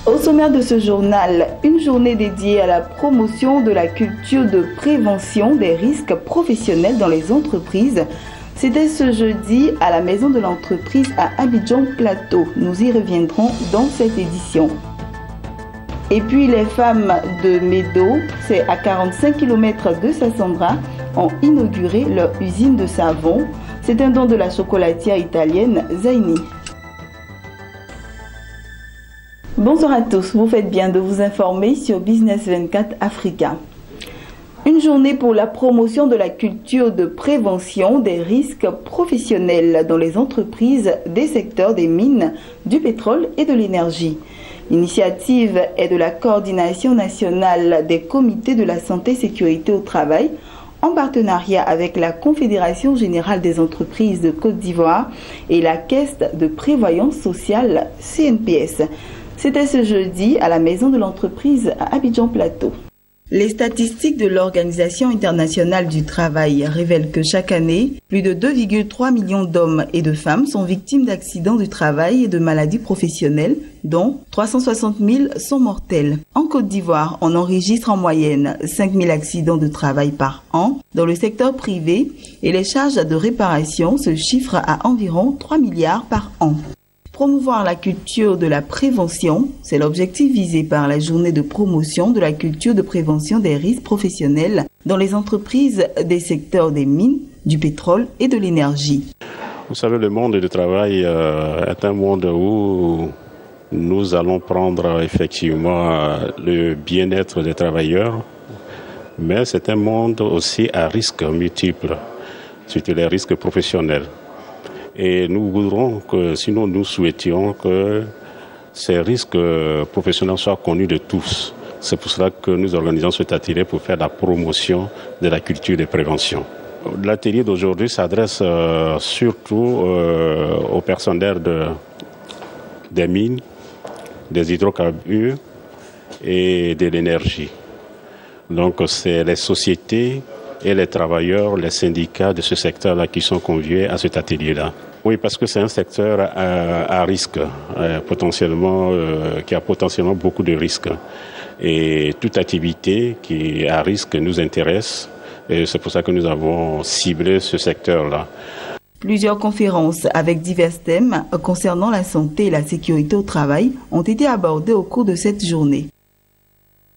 Au sommaire de ce journal, une journée dédiée à la promotion de la culture de prévention des risques professionnels dans les entreprises. C'était ce jeudi à la Maison de l'Entreprise à Abidjan Plateau. Nous y reviendrons dans cette édition. Et puis les femmes de Médo, c'est à 45 km de Sassandra, ont inauguré leur usine de savon. C'est un don de la chocolatière italienne Zaini. Bonsoir à tous, vous faites bien de vous informer sur Business 24 Africa. Une journée pour la promotion de la culture de prévention des risques professionnels dans les entreprises des secteurs des mines, du pétrole et de l'énergie. L'initiative est de la coordination nationale des comités de la santé et sécurité au travail en partenariat avec la Confédération générale des entreprises de Côte d'Ivoire et la Caisse de prévoyance sociale CNPS. C'était ce jeudi à la Maison de l'Entreprise à Abidjan Plateau. Les statistiques de l'Organisation internationale du travail révèlent que chaque année, plus de 2,3 millions d'hommes et de femmes sont victimes d'accidents du travail et de maladies professionnelles, dont 360 000 sont mortels. En Côte d'Ivoire, on enregistre en moyenne 5 000 accidents de travail par an dans le secteur privé et les charges de réparation se chiffrent à environ 3 milliards par an. Promouvoir la culture de la prévention, c'est l'objectif visé par la journée de promotion de la culture de prévention des risques professionnels dans les entreprises des secteurs des mines, du pétrole et de l'énergie. Vous savez, le monde du travail est un monde où nous allons prendre effectivement le bien-être des travailleurs, mais c'est un monde aussi à risques multiples, surtout les risques professionnels. Et nous voudrons que, sinon nous souhaitions que ces risques professionnels soient connus de tous. C'est pour cela que nous organisons cet atelier pour faire la promotion de la culture de prévention. L'atelier d'aujourd'hui s'adresse surtout aux personnels des mines, des hydrocarbures et de l'énergie. Donc c'est les sociétés et les travailleurs, les syndicats de ce secteur-là qui sont conviés à cet atelier-là. Oui, parce que c'est un secteur à risque, qui a potentiellement beaucoup de risques. Et toute activité qui est à risque nous intéresse. Et c'est pour ça que nous avons ciblé ce secteur-là. Plusieurs conférences avec divers thèmes concernant la santé et la sécurité au travail ont été abordées au cours de cette journée.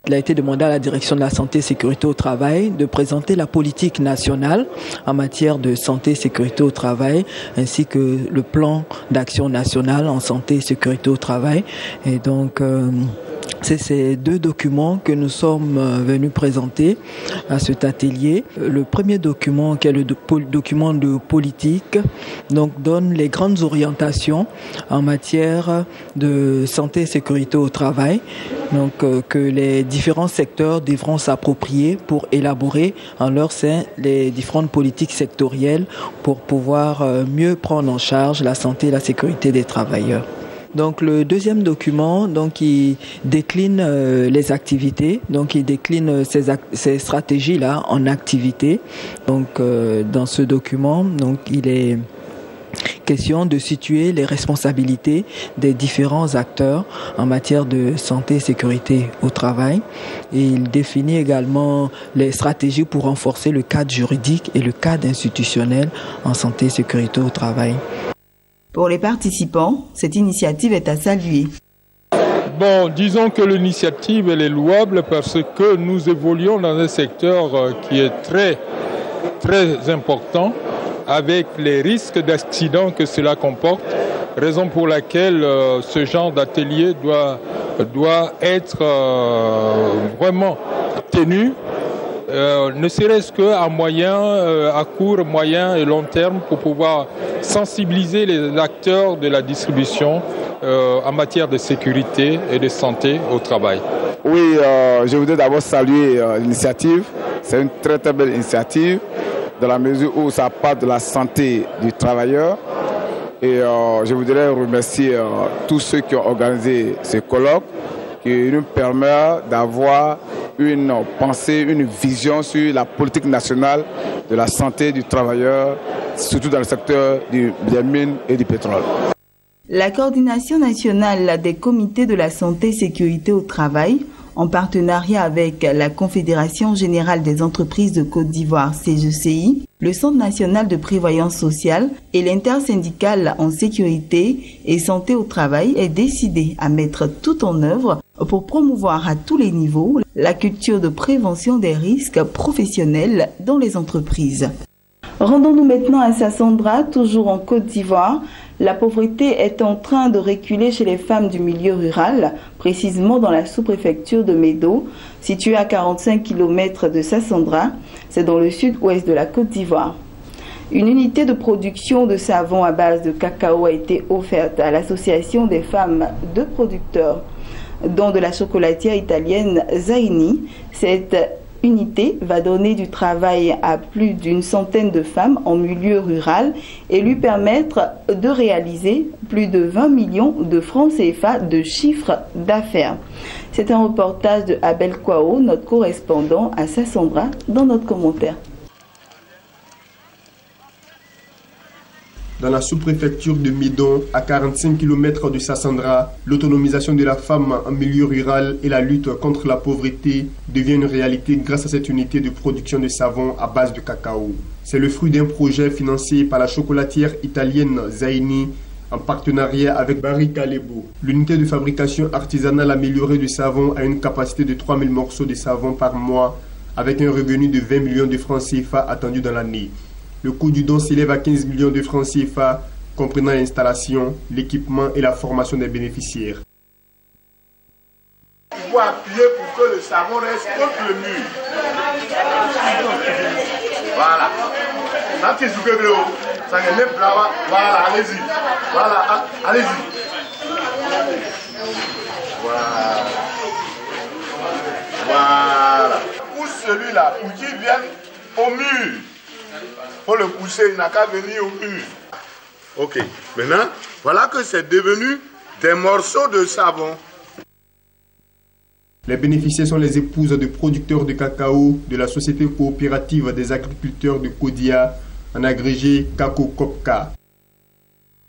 Il a été demandé à la direction de la santé et sécurité au travail de présenter la politique nationale en matière de santé et sécurité au travail, ainsi que le plan d'action national en santé et sécurité au travail. Et donc, c'est ces deux documents que nous sommes venus présenter à cet atelier. Le premier document, qui est le document de politique, donc donne les grandes orientations en matière de santé et sécurité au travail, donc que les différents secteurs devront s'approprier pour élaborer en leur sein les différentes politiques sectorielles pour pouvoir mieux prendre en charge la santé et la sécurité des travailleurs. Donc le deuxième document, donc il décline les activités, donc il décline ces stratégies-là en activités. Donc dans ce document, donc il est question de situer les responsabilités des différents acteurs en matière de santé et sécurité au travail. Et il définit également les stratégies pour renforcer le cadre juridique et le cadre institutionnel en santé et sécurité au travail. Pour les participants, cette initiative est à saluer. Bon, disons que l'initiative elle est louable parce que nous évoluons dans un secteur qui est très, très important avec les risques d'accident que cela comporte, raison pour laquelle ce genre d'atelier doit être vraiment tenu, ne serait-ce qu'à à court, moyen et long terme pour pouvoir sensibiliser les acteurs de la distribution en matière de sécurité et de santé au travail. Oui, je voudrais d'abord saluer l'initiative. C'est une très très belle initiative dans la mesure où ça part de la santé du travailleur. Et je voudrais remercier tous ceux qui ont organisé ce colloque qui nous permet d'avoir une pensée, une vision sur la politique nationale de la santé du travailleur, surtout dans le secteur des mines et du pétrole. La coordination nationale des comités de la santé et sécurité au travail, en partenariat avec la Confédération générale des entreprises de Côte d'Ivoire, CGCI, le Centre national de prévoyance sociale et l'intersyndicale en sécurité et santé au travail est décidé à mettre tout en œuvre pour promouvoir à tous les niveaux la culture de prévention des risques professionnels dans les entreprises. Rendons-nous maintenant à Sassandra, toujours en Côte d'Ivoire. La pauvreté est en train de reculer chez les femmes du milieu rural, précisément dans la sous-préfecture de Médo, située à 45 km de Sassandra. C'est dans le sud-ouest de la Côte d'Ivoire. Une unité de production de savon à base de cacao a été offerte à l'association des femmes de producteurs, dont de la chocolatière italienne Zaini. Cette unité va donner du travail à plus d'une centaine de femmes en milieu rural et lui permettre de réaliser plus de 20 millions de francs CFA de chiffre d'affaires. C'est un reportage de Abel Kwao, notre correspondant à Sassandra, dans notre commentaire. Dans la sous-préfecture de Médon, à 45 km de Sassandra, l'autonomisation de la femme en milieu rural et la lutte contre la pauvreté devient une réalité grâce à cette unité de production de savon à base de cacao. C'est le fruit d'un projet financé par la chocolatière italienne Zaini en partenariat avec Barry Calebo. L'unité de fabrication artisanale améliorée de savon a une capacité de 3000 morceaux de savon par mois avec un revenu de 20 millions de francs CFA attendu dans l'année. Le coût du don s'élève à 15 millions de francs CFA, comprenant l'installation, l'équipement et la formation des bénéficiaires. Il faut appuyer pour que le savon reste contre le mur. Voilà. Voilà, allez-y. Voilà, allez-y. Voilà. Pousse celui-là pour qu'il vienne au mur. Pour le pousser, il n'a qu'à venir au mur. Ok, maintenant, voilà que c'est devenu des morceaux de savon. Les bénéficiaires sont les épouses de producteurs de cacao de la Société coopérative des agriculteurs de Kodia, en agrégé Kako Kopka.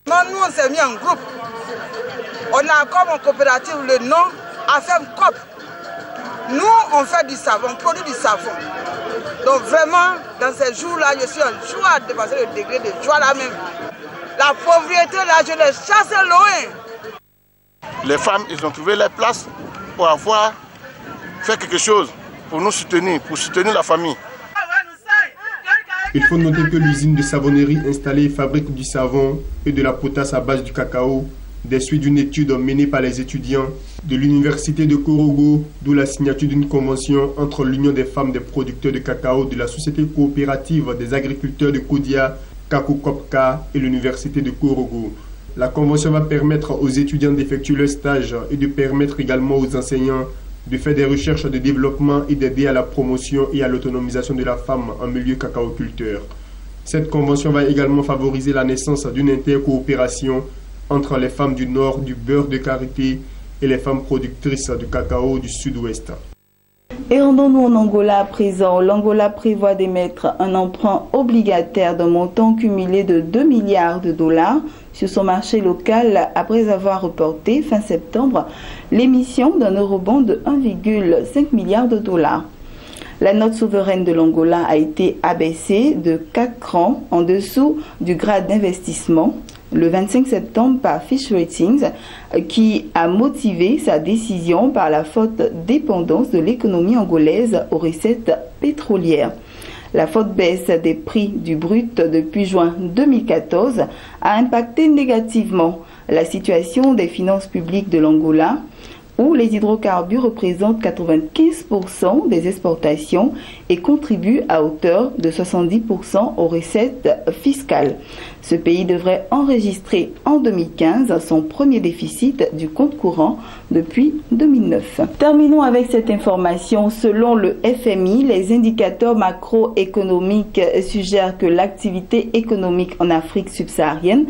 Nous, on s'est mis en groupe. On a comme en coopérative le nom AFEM COP. Nous, on fait du savon, on produit du savon. Donc vraiment, dans ces jours-là, je suis en joie de dépasser le degré de joie là même. La pauvreté là, je les chasse loin. Les femmes, ils ont trouvé leur place pour avoir fait quelque chose, pour nous soutenir, pour soutenir la famille. Il faut noter que l'usine de savonnerie installée fabrique du savon et de la potasse à base du cacao, des suites d'une étude menée par les étudiants de l'université de Korogo, d'où la signature d'une convention entre l'Union des femmes des producteurs de cacao de la Société coopérative des agriculteurs de Kodia, Kakokopka et l'université de Korogo. La convention va permettre aux étudiants d'effectuer leur stage et de permettre également aux enseignants de faire des recherches de développement et d'aider à la promotion et à l'autonomisation de la femme en milieu cacaoculteur. Cette convention va également favoriser la naissance d'une intercoopération entre les femmes du Nord du beurre de karité et les femmes productrices de cacao du Sud-Ouest. Et rendons-nous en Angola à présent. L'Angola prévoit d'émettre un emprunt obligataire d'un montant cumulé de 2 milliards de dollars sur son marché local après avoir reporté fin septembre l'émission d'un eurobond de 1,5 milliard de dollars. La note souveraine de l'Angola a été abaissée de 4 rangs en dessous du grade d'investissement le 25 septembre par Fitch Ratings, qui a motivé sa décision par la forte dépendance de l'économie angolaise aux recettes pétrolières. La forte baisse des prix du brut depuis juin 2014 a impacté négativement la situation des finances publiques de l'Angola, où les hydrocarbures représentent 95% des exportations et contribuent à hauteur de 70% aux recettes fiscales. Ce pays devrait enregistrer en 2015 son premier déficit du compte courant depuis 2009. Terminons avec cette information. Selon le FMI, les indicateurs macroéconomiques suggèrent que l'activité économique en Afrique subsaharienne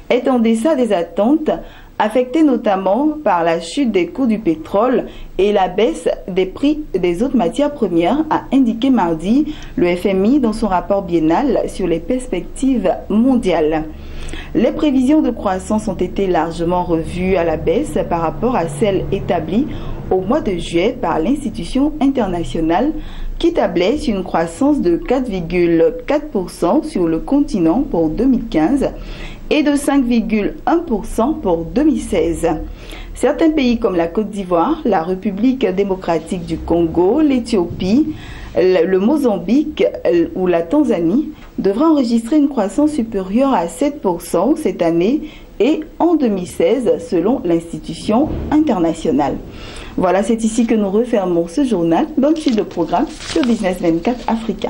est en deçà des attentes affecté notamment par la chute des coûts du pétrole et la baisse des prix des autres matières premières, a indiqué mardi le FMI dans son rapport biennal sur les perspectives mondiales. Les prévisions de croissance ont été largement revues à la baisse par rapport à celles établies au mois de juillet par l'institution internationale qui tablait sur une croissance de 4,4% sur le continent pour 2015 et de 5,1% pour 2016. Certains pays comme la Côte d'Ivoire, la République démocratique du Congo, l'Éthiopie, le Mozambique ou la Tanzanie devraient enregistrer une croissance supérieure à 7% cette année et en 2016 selon l'institution internationale. Voilà, c'est ici que nous refermons ce journal. Bonne suite de programme sur Business 24 Africa.